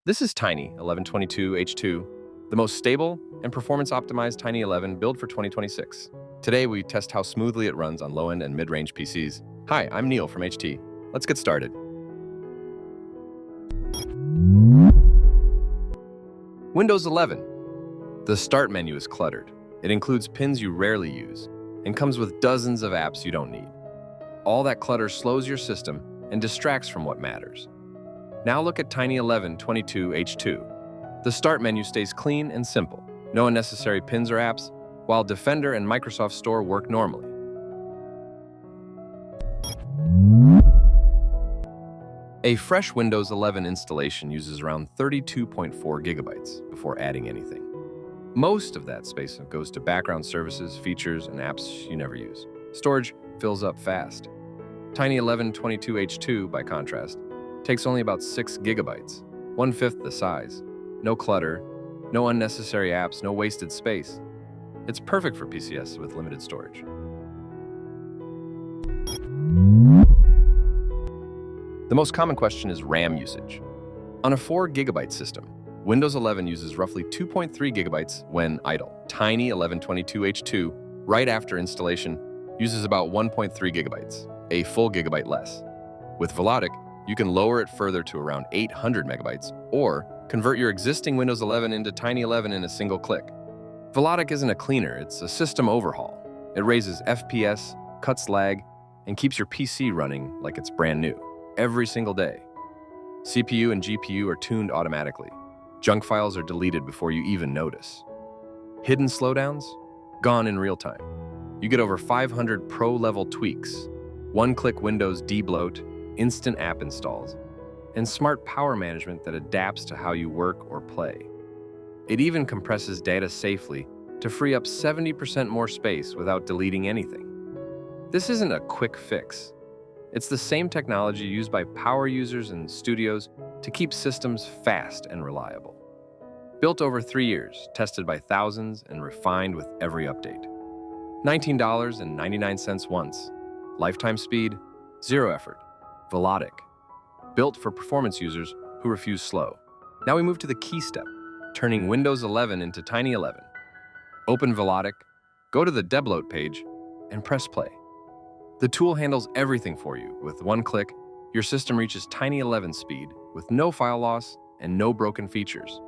This is Tiny 1122H2, the most stable and performance-optimized Tiny 11 build for 2026. Today, we test how smoothly it runs on low-end and mid-range PCs. Hi, I'm Neil from HT. Let's get started. Windows 11. The Start menu is cluttered. It includes pins you rarely use and comes with dozens of apps you don't need. All that clutter slows your system and distracts from what matters. Now look at Tiny 1122H2. The Start menu stays clean and simple. No unnecessary pins or apps, while Defender and Microsoft Store work normally. A fresh Windows 11 installation uses around 32.4 gigabytes before adding anything. Most of that space goes to background services, features, and apps you never use. Storage fills up fast. Tiny 1122H2, by contrast, takes only about 6 gigabytes, 1/5 the size. No clutter, no unnecessary apps, no wasted space. It's perfect for PCs with limited storage. The most common question is RAM usage. On a 4 gigabyte system, Windows 11 uses roughly 2.3 gigabytes when idle. Tiny 1122H2, right after installation, uses about 1.3 gigabytes, a full gigabyte less. With Velotic, you can lower it further to around 800 megabytes, or convert your existing Windows 11 into Tiny 11 in a single click. Velotic isn't a cleaner, it's a system overhaul. It raises FPS, cuts lag, and keeps your PC running like it's brand new, every single day. CPU and GPU are tuned automatically. Junk files are deleted before you even notice. Hidden slowdowns? Gone in real time. You get over 500 pro-level tweaks, one-click Windows debloat, instant app installs, and smart power management that adapts to how you work or play. It even compresses data safely to free up 70% more space without deleting anything. This isn't a quick fix. It's the same technology used by power users and studios to keep systems fast and reliable. Built over 3 years, tested by thousands, and refined with every update. $19.99 once. Lifetime speed, zero effort. Velotic. Built for performance users who refuse slow. Now we move to the key step, turning Windows 11 into Tiny 11. Open Velotic, go to the debloat page, and press play. The tool handles everything for you. With one click, your system reaches Tiny 11 speed with no file loss and no broken features.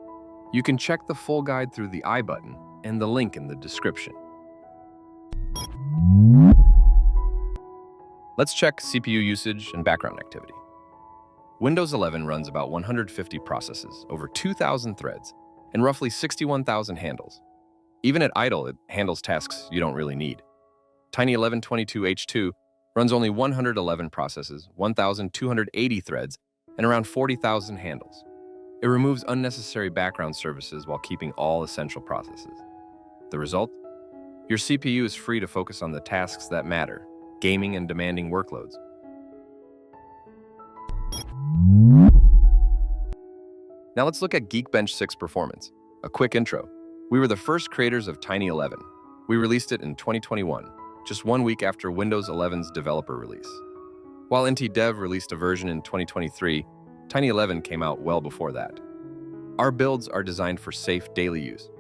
You can check the full guide through the I button and the link in the description. Let's check CPU usage and background activity. Windows 11 runs about 150 processes, over 2,000 threads, and roughly 61,000 handles. Even at idle, it handles tasks you don't really need. Tiny 1122H2 runs only 111 processes, 1,280 threads, and around 40,000 handles. It removes unnecessary background services while keeping all essential processes. The result? Your CPU is free to focus on the tasks that matter, gaming and demanding workloads. Now let's look at Geekbench 6 performance. A quick intro. We were the first creators of Tiny 11. We released it in 2021, just 1 week after Windows 11's developer release. While NT Dev released a version in 2023, Tiny 11 came out well before that. Our builds are designed for safe daily use.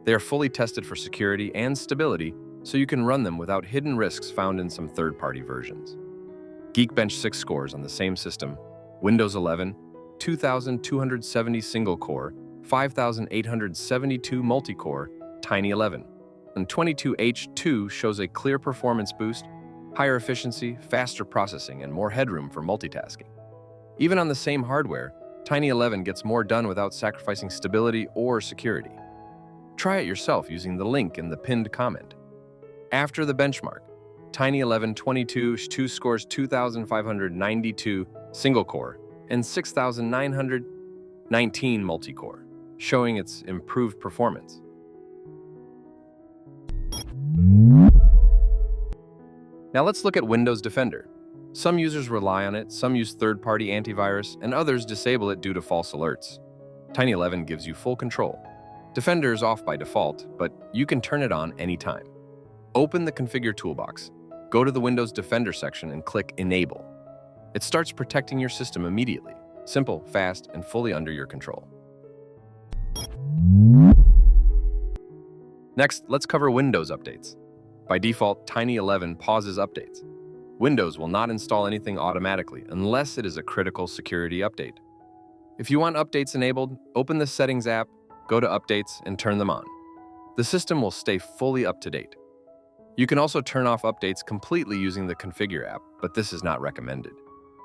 They are fully tested for security and stability, so you can run them without hidden risks found in some third-party versions. Geekbench 6 scores on the same system: Windows 11, 2,270 single-core, 5,872 multi-core, Tiny 11. And 22H2 shows a clear performance boost, higher efficiency, faster processing, and more headroom for multitasking. Even on the same hardware, Tiny 11 gets more done without sacrificing stability or security. Try it yourself using the link in the pinned comment. After the benchmark, Tiny 1122H2 scores 2,592 single-core and 6,919 multi-core, showing its improved performance. Now let's look at Windows Defender. Some users rely on it, some use third-party antivirus, and others disable it due to false alerts. Tiny 11 gives you full control. Defender is off by default, but you can turn it on anytime. Open the Configure toolbox, go to the Windows Defender section and click Enable. It starts protecting your system immediately. Simple, fast, and fully under your control. Next, let's cover Windows updates. By default, Tiny 11 pauses updates. Windows will not install anything automatically unless it is a critical security update. If you want updates enabled, open the Settings app, go to Updates, and turn them on. The system will stay fully up to date. You can also turn off updates completely using the Configure app, but this is not recommended.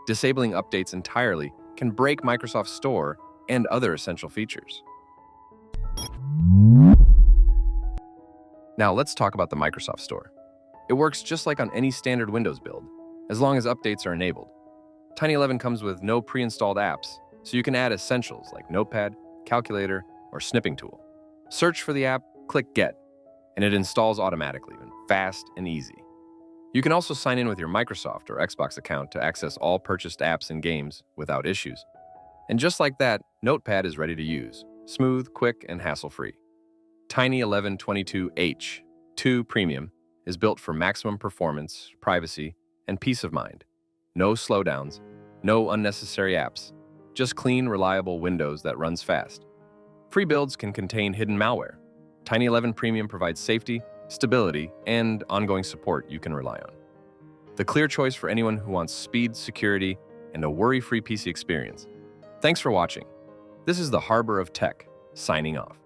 Disabling updates entirely can break Microsoft Store and other essential features. Now let's talk about the Microsoft Store. It works just like on any standard Windows build, as long as updates are enabled. Tiny 11 comes with no pre-installed apps, so you can add essentials like Notepad, Calculator, or Snipping Tool. Search for the app, click Get, and it installs automatically, fast and easy. You can also sign in with your Microsoft or Xbox account to access all purchased apps and games without issues. And just like that, Notepad is ready to use, smooth, quick, and hassle-free. Tiny 1122H 2 Premium is built for maximum performance, privacy, and peace of mind. No slowdowns, no unnecessary apps, just clean, reliable Windows that runs fast. Free builds can contain hidden malware. Tiny 11 Premium provides safety, stability, and ongoing support you can rely on. The clear choice for anyone who wants speed, security, and a worry-free PC experience. Thanks for watching. This is the Harbor of Tech, signing off.